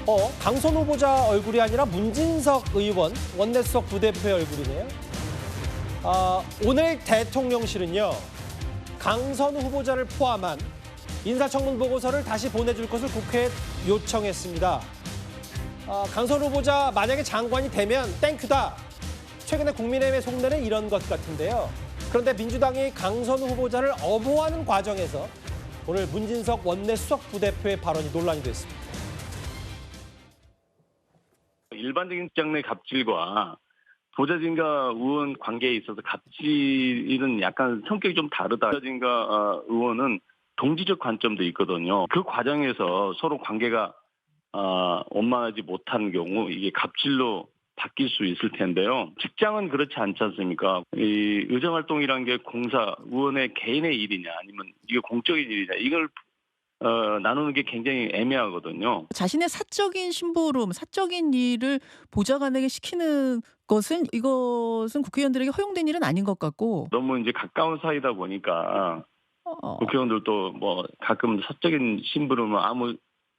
강선 후보자 얼굴이 아니라 문진석 의원 원내수석 부대표의 얼굴이네요. 오늘 대통령실은요, 강선 후보자를 포함한 인사청문 보고서를 다시 보내줄 것을 국회에 요청했습니다. 강선 후보자 만약에 장관이 되면 땡큐다. 최근에 국민의힘의 속내는 이런 것 같은데요. 그런데 민주당이 강선 후보자를 엄호하는 과정에서 오늘 문진석 원내수석 부대표의 발언이 논란이 됐습니다. 일반적인 직장 내 갑질과 보좌진과 의원 관계에 있어서 갑질은 약간 성격이 좀 다르다. 보좌진과 의원은 동지적 관점도 있거든요. 그 과정에서 서로 관계가 원만하지 못한 경우 이게 갑질로 바뀔 수 있을 텐데요. 직장은 그렇지 않지 않습니까? 이 의정활동이란 게 공사, 의원의 개인의 일이냐 아니면 이게 공적인 일이냐 이걸 나누는 게 굉장히 애매하거든요. 자신의 사적인 심부름, 사적인 일을 보좌관에게 시키는 이것은 국회의원들에게 허용된 일은 아닌 것 같고. 너무 이제 가까운 사이다 보니까 국회의원들도 뭐 가끔 사적인 심부름을 아무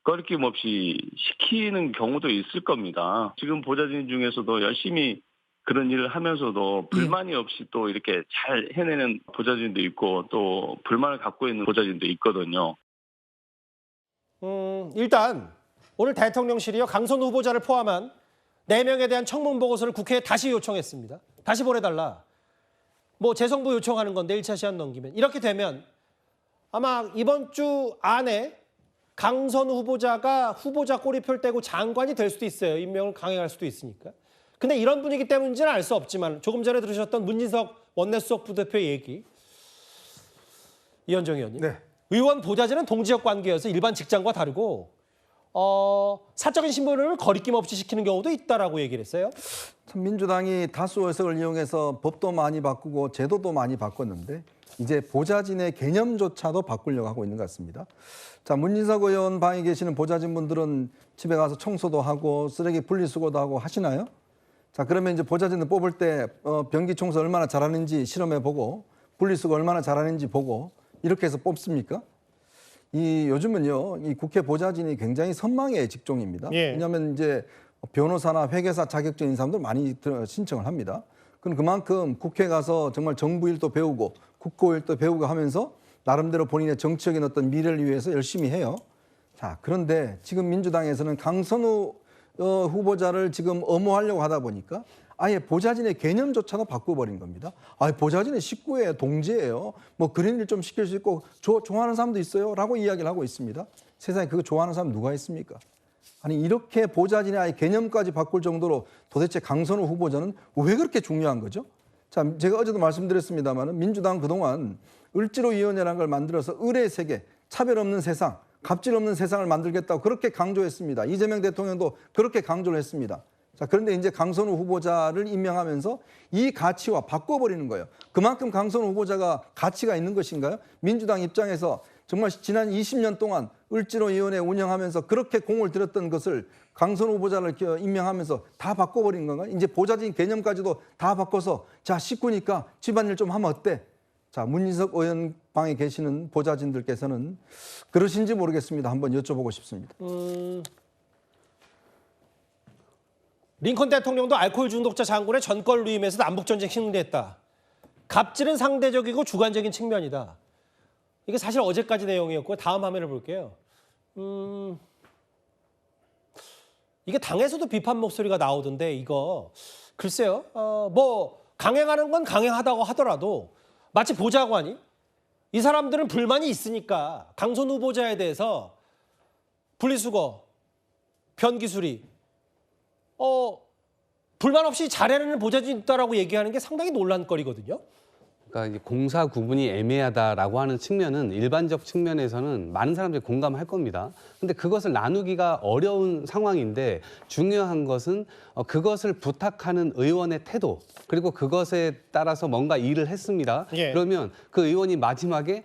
꺼리낌 없이 시키는 경우도 있을 겁니다. 지금 보좌진 중에서도 열심히 그런 일을 하면서도 불만이 없이 또 이렇게 잘 해내는 보좌진도 있고 또 불만을 갖고 있는 보좌진도 있거든요. 일단 오늘 대통령실이요, 강선 후보자를 포함한 4명에 대한 청문 보고서를 국회에 다시 요청했습니다. 다시 보내달라. 뭐 재정부 요청하는 건데 1차 시한 넘기면. 이렇게 되면 아마 이번 주 안에 강선 후보자가 후보자 꼬리표를 떼고 장관이 될 수도 있어요. 임명을 강행할 수도 있으니까. 근데 이런 분위기 때문인지는 알 수 없지만 조금 전에 들으셨던 문진석 원내수석 부대표의 얘기. 이현정 의원님. 네. 의원 보좌진은 동지적 관계여서 일반 직장과 다르고 사적인 신분을 거리낌 없이 시키는 경우도 있다라고 얘기를 했어요. 참 민주당이 다수 의석을 이용해서 법도 많이 바꾸고 제도도 많이 바꿨는데 이제 보좌진의 개념조차도 바꾸려고 하고 있는 것 같습니다. 자, 문진석 의원 방에 계시는 보좌진분들은 집에 가서 청소도 하고 쓰레기 분리수거도 하고 하시나요? 자, 그러면 이제 보좌진을 뽑을 때 변기 청소 얼마나 잘하는지 실험해보고 분리수거 얼마나 잘하는지 보고 이렇게 해서 뽑습니까? 요즘은요, 이 국회 보좌진이 굉장히 선망의 직종입니다. 예. 왜냐하면 이제 변호사나 회계사 자격증인 사람들 많이 신청을 합니다. 그럼 그만큼 국회 가서 정말 정부 일도 배우고 국고 일도 배우고 하면서 나름대로 본인의 정치적인 어떤 미래를 위해서 열심히 해요. 자, 그런데 지금 민주당에서는 강선우 후보자를 지금 엄호하려고 하다 보니까 아예 보좌진의 개념조차도 바꿔버린 겁니다. 아예 보좌진의 식구예요, 동지예요. 뭐 그런 일 좀 시킬 수 있고 좋아하는 사람도 있어요 라고 이야기를 하고 있습니다. 세상에 그거 좋아하는 사람 누가 있습니까? 아니 이렇게 보좌진의 아예 개념까지 바꿀 정도로 도대체 강선우 후보자는 왜 그렇게 중요한 거죠? 자, 제가 어제도 말씀드렸습니다만 민주당 그동안 을지로위원회라는 걸 만들어서 을의 세계, 차별 없는 세상, 갑질 없는 세상을 만들겠다고 그렇게 강조했습니다. 이재명 대통령도 그렇게 강조를 했습니다. 자, 그런데 이제 강선우 후보자를 임명하면서 이 가치와 바꿔버리는 거예요. 그만큼 강선우 후보자가 가치가 있는 것인가요? 민주당 입장에서 정말 지난 20년 동안 을지로위원회 운영하면서 그렇게 공을 들였던 것을 강선우 후보자를 임명하면서 다 바꿔버린 건가요? 이제 보좌진 개념까지도 다 바꿔서 자, 식구니까 집안일 좀 하면 어때? 자, 문진석 의원 방에 계시는 보좌진들께서는 그러신지 모르겠습니다. 한번 여쭤보고 싶습니다. 링컨 대통령도 알코올 중독자 장군의 전권 루임에서 남북전쟁 신뢰했다. 갑질은 상대적이고 주관적인 측면이다. 이게 사실 어제까지 내용이었고요. 다음 화면을 볼게요. 이게 당에서도 비판 목소리가 나오던데 이거 글쎄요. 뭐 강행하는 건 강행하다고 하더라도 마치 보좌관이 이 사람들은 불만이 있으니까 강선 후보자에 대해서 분리수거, 변기수리 불만 없이 잘해내는 보좌진이 있다라고 얘기하는 게 상당히 논란거리거든요. 그러니까 이제 공사 구분이 애매하다라고 하는 측면은 일반적 측면에서는 많은 사람들이 공감할 겁니다. 근데 그것을 나누기가 어려운 상황인데 중요한 것은 그것을 부탁하는 의원의 태도 그리고 그것에 따라서 뭔가 일을 했습니다. 예. 그러면 그 의원이 마지막에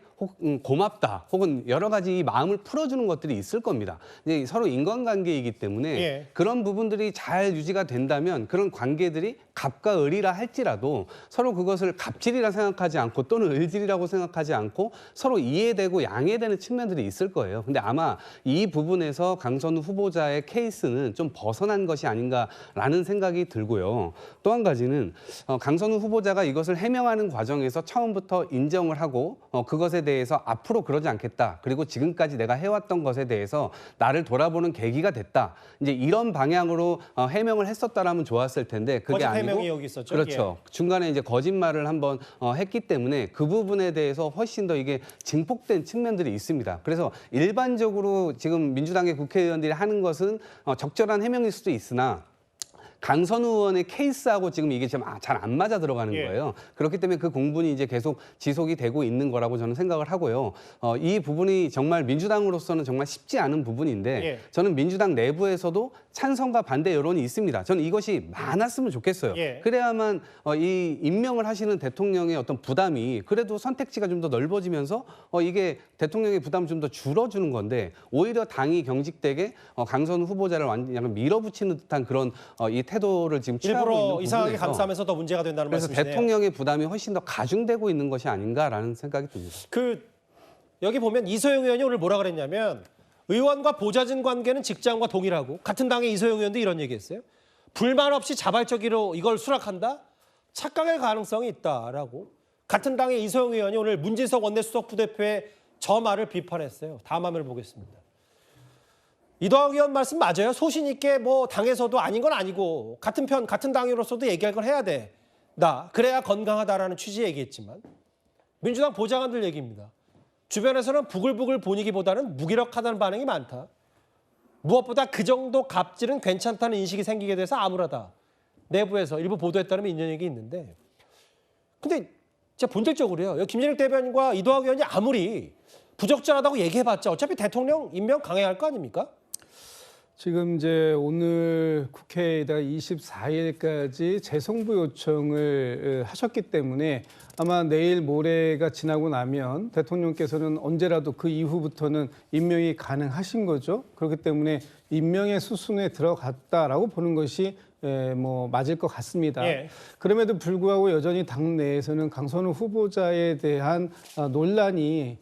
고맙다 혹은 여러 가지 이 마음을 풀어주는 것들이 있을 겁니다. 이제 서로 인간관계이기 때문에 예. 그런 부분들이 잘 유지가 된다면 그런 관계들이 갑과 을이라 할지라도 서로 그것을 갑질이라 생각하지 않고 또는 을질이라고 생각하지 않고 서로 이해되고 양해되는 측면들이 있을 거예요. 근데 아마 이 부분에서 강선우 후보자의 케이스는 좀 벗어난 것이 아닌가라는 생각이 들고요. 또 한 가지는 강선우 후보자가 이것을 해명하는 과정에서 처음부터 인정을 하고 그것에 대해서 앞으로 그러지 않겠다. 그리고 지금까지 내가 해왔던 것에 대해서 나를 돌아보는 계기가 됐다. 이제 이런 방향으로 해명을 했었다라면 좋았을 텐데 그게 거짓 아니고 해명이 여기 있었죠. 그렇죠. 중간에 이제 거짓말을 한번 했기 때문에 그 부분에 대해서 훨씬 더 이게 증폭된 측면들이 있습니다. 그래서 일반적으로 지금 민주당의 국회의원들이 하는 것은 적절한 해명일 수도 있으나 강선우 의원의 케이스하고 지금 이게 좀 잘 안 맞아 들어가는 예. 거예요. 그렇기 때문에 그 공분이 이제 계속 지속이 되고 있는 거라고 저는 생각을 하고요. 이 부분이 정말 민주당으로서는 정말 쉽지 않은 부분인데 예. 저는 민주당 내부에서도 찬성과 반대 여론이 있습니다. 저는 이것이 많았으면 좋겠어요. 예. 그래야만 이 임명을 하시는 대통령의 어떤 부담이 그래도 선택지가 좀 더 넓어지면서 이게 대통령의 부담 좀 더 줄어주는 건데 오히려 당이 경직되게 강선우 후보자를 완전히 약간 밀어붙이는 듯한 그런 이 태도를 지금 취하고 일부러 있는 이상하게 부분에서 감싸면서 더 문제가 된다는 그래서 말씀이시네요. 대통령의 부담이 훨씬 더 가중되고 있는 것이 아닌가라는 생각이 듭니다. 여기 보면 이소영 의원이 오늘 뭐라 그랬냐면 의원과 보좌진 관계는 직장과 동일하고 같은 당의 이소영 의원도 이런 얘기했어요. 불만 없이 자발적으로 이걸 수락한다? 착각의 가능성이 있다라고. 같은 당의 이소영 의원이 오늘 문진석 원내수석 부대표의 저 말을 비판했어요. 다음 화면을 보겠습니다. 이동학 의원 말씀 맞아요. 소신 있게 뭐 당에서도 아닌 건 아니고 같은 편, 같은 당으로서도 얘기할 걸 해야 돼. 그래야 건강하다라는 취지의 얘기했지만 민주당 보좌관들 얘기입니다. 주변에서는 부글부글 분위기보다는 무기력하다는 반응이 많다. 무엇보다 그 정도 갑질은 괜찮다는 인식이 생기게 돼서 암울하다. 내부에서 일부 보도에 따르면 이런 얘기 있는데 근데 진짜 본질적으로요. 여기 김진일 대변인과 이동학 의원이 아무리 부적절하다고 얘기해봤자 어차피 대통령 임명 강행할 거 아닙니까? 지금 이제 오늘 국회에다가 24일까지 재송부 요청을 하셨기 때문에 아마 내일 모레가 지나고 나면 대통령께서는 언제라도 그 이후부터는 임명이 가능하신 거죠. 그렇기 때문에 임명의 수순에 들어갔다라고 보는 것이 뭐 맞을 것 같습니다. 예. 그럼에도 불구하고 여전히 당 내에서는 강선우 후보자에 대한 논란이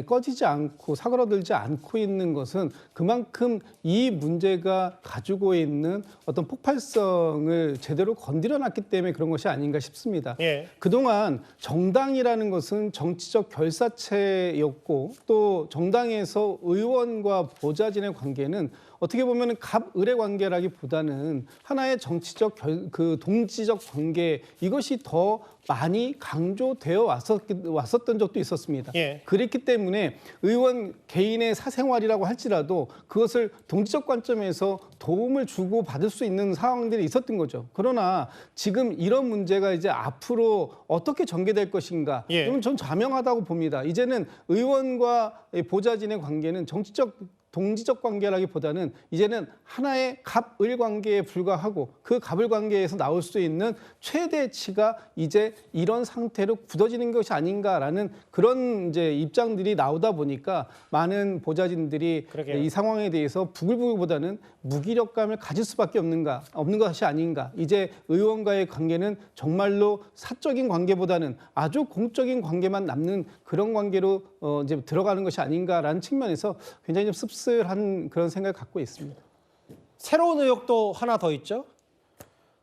꺼지지 않고 사그러들지 않고 있는 것은 그만큼 이 문제가 가지고 있는 어떤 폭발성을 제대로 건드려놨기 때문에 그런 것이 아닌가 싶습니다. 예. 그동안 정당이라는 것은 정치적 결사체였고 또 정당에서 의원과 보좌진의 관계는 어떻게 보면 갑을의 관계라기보다는 하나의 정치적 동지적 관계 이것이 더 많이 강조되어 왔었던 적도 있었습니다. 예. 그렇기 때문에 의원 개인의 사생활이라고 할지라도 그것을 동지적 관점에서 도움을 주고 받을 수 있는 상황들이 있었던 거죠. 그러나 지금 이런 문제가 이제 앞으로 어떻게 전개될 것인가? 예. 그러면 전 자명하다고 봅니다. 이제는 의원과 보좌진의 관계는 동지적 관계라기보다는 이제는 하나의 갑을 관계에 불과하고 그 갑을 관계에서 나올 수 있는 최대치가 이제 이런 상태로 굳어지는 것이 아닌가라는 그런 이제 입장들이 나오다 보니까 많은 보좌진들이 그러게요. 이 상황에 대해서 부글부글보다는 무기력감을 가질 수밖에 없는 것이 아닌가. 이제 의원과의 관계는 정말로 사적인 관계보다는 아주 공적인 관계만 남는 그런 관계로 이제 들어가는 것이 아닌가라는 측면에서 굉장히 좀 씁쓸한 그런 생각을 갖고 있습니다. 새로운 의혹도 하나 더 있죠.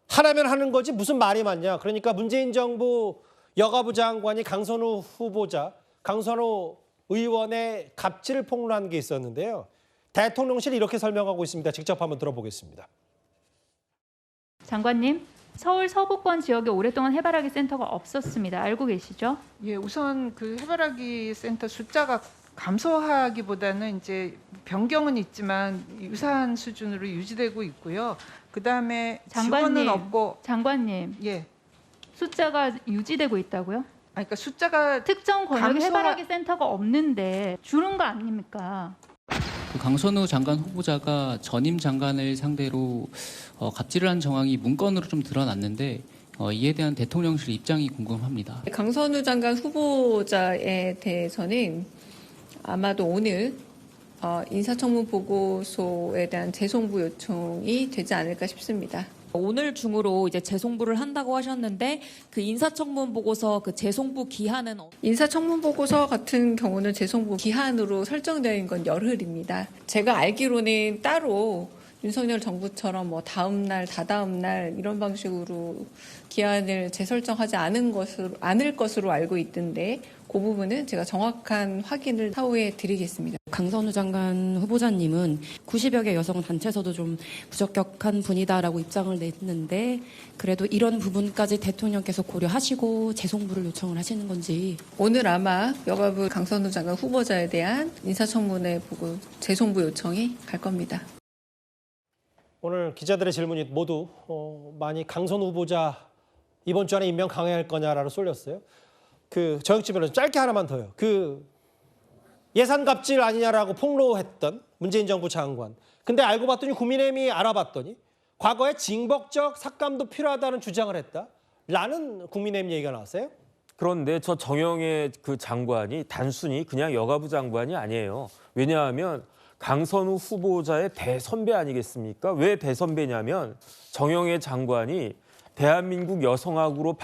하라면 하는 거지 무슨 말이 많냐. 그러니까 문재인 정부 여가부 장관이 강선우 후보자, 강선우 의원의 갑질을 폭로한 게 있었는데요. 대통령실이 이렇게 설명하고 있습니다. 직접 한번 들어보겠습니다. 장관님, 서울 서부권 지역에 오랫동안 해바라기 센터가 없었습니다. 알고 계시죠? 예, 우선 그 해바라기 센터 숫자가 감소하기보다는 이제 변경은 있지만 유사한 수준으로 유지되고 있고요. 그다음에 지원은 없고 장관님, 예. 숫자가 유지되고 있다고요? 그러니까 숫자가 특정 권역에 감소하- 해바라기 센터가 없는데 줄은 거 아닙니까? 그 강선우 장관 후보자가 전임 장관을 상대로 갑질을 한 정황이 문건으로 좀 드러났는데 이에 대한 대통령실 입장이 궁금합니다. 강선우 장관 후보자에 대해서는 아마도 오늘 인사청문 보고서에 대한 재송부 요청이 되지 않을까 싶습니다. 오늘 중으로 이제 재송부를 한다고 하셨는데 그 인사청문 보고서 그 재송부 기한은 인사청문 보고서 같은 경우는 재송부 기한으로 설정된 건 열흘입니다. 제가 알기로는 따로 윤석열 정부처럼 뭐 다음 날, 다다음 날 이런 방식으로 기한을 재설정하지 않을 것으로 알고 있던데 그 부분은 제가 정확한 확인을 사후에 드리겠습니다. 강선우 장관 후보자님은 90여 개 여성 단체에서도 좀 부적격한 분이다라고 입장을 냈는데 그래도 이런 부분까지 대통령께서 고려하시고 재송부를 요청을 하시는 건지. 오늘 아마 여가부 강선우 장관 후보자에 대한 인사청문회 보고 재송부 요청이 갈 겁니다. 오늘 기자들의 질문이 모두 많이 강선우 후보자 이번 주 안에 임명 강행할 거냐라고 쏠렸어요. 그 정혁진 짧게 하나만 더요. 그 예산 갑질 아니냐라고 폭로했던 문재인 정부 장관. 근데 알고 봤더니 국민의힘이 알아봤더니 과거에 징벌적 삭감도 필요하다는 주장을 했다라는 국민의힘 얘기가 나왔어요. 그런데 저 정영애 그 장관이 단순히 그냥 여가부 장관이 아니에요. 왜냐하면 강선우 후보자의 대선배 아니겠습니까? 왜 대선배냐면 정영애 장관이 대한민국 여성학으로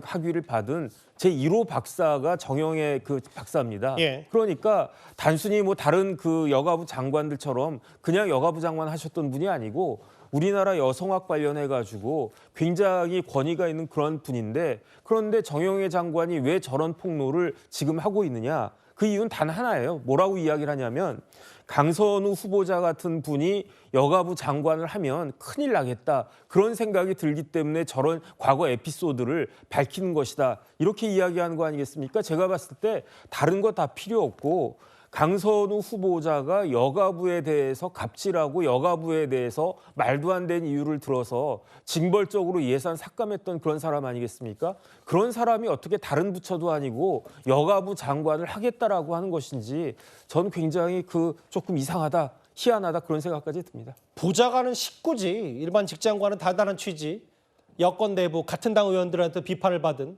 학위를 받은 제1호 박사가 정영애 그 박사입니다. 예. 그러니까 단순히 뭐 다른 그 여가부 장관들처럼 그냥 여가부 장관 하셨던 분이 아니고 우리나라 여성학 관련해 가지고 굉장히 권위가 있는 그런 분인데 그런데 정영애 장관이 왜 저런 폭로를 지금 하고 있느냐? 그 이유는 단 하나예요. 뭐라고 이야기를 하냐면 강선우 후보자 같은 분이 여가부 장관을 하면 큰일 나겠다. 그런 생각이 들기 때문에 저런 과거 에피소드를 밝히는 것이다. 이렇게 이야기하는 거 아니겠습니까? 제가 봤을 때 다른 거 다 필요 없고 강선우 후보자가 여가부에 대해서 갑질하고 여가부에 대해서 말도 안 되는 이유를 들어서 징벌적으로 예산 삭감했던 그런 사람 아니겠습니까? 그런 사람이 어떻게 다른 부처도 아니고 여가부 장관을 하겠다라고 하는 것인지 전 굉장히 조금 이상하다, 희한하다 그런 생각까지 듭니다. 보좌관은 식구지 일반 직장과는 다르다는 취지. 여권 내부 같은 당 의원들한테 비판을 받은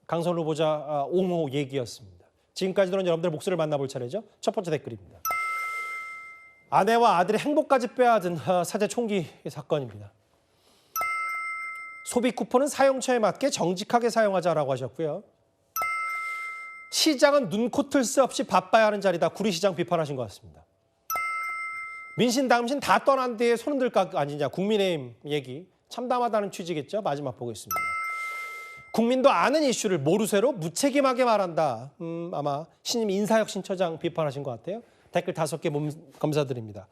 강선우 후보자 옹호 얘기였습니다. 지금까지 들은 여러분들의 목소리를 만나볼 차례죠. 첫 번째 댓글입니다. 아내와 아들의 행복까지 빼앗은 사제 총기 사건입니다. 소비 쿠폰은 사용처에 맞게 정직하게 사용하자라고 하셨고요. 시장은 눈코 뜰 새 없이 바빠야 하는 자리다. 구리시장 비판하신 것 같습니다. 민신 당신 다 떠난 뒤에 손 흔들 각 아니냐. 국민의힘 얘기 참담하다는 취지겠죠. 마지막 보겠습니다. 국민도 아는 이슈를 모르쇠로 무책임하게 말한다. 아마 신임 인사혁신처장 비판하신 것 같아요. 댓글 5개 감사드립니다.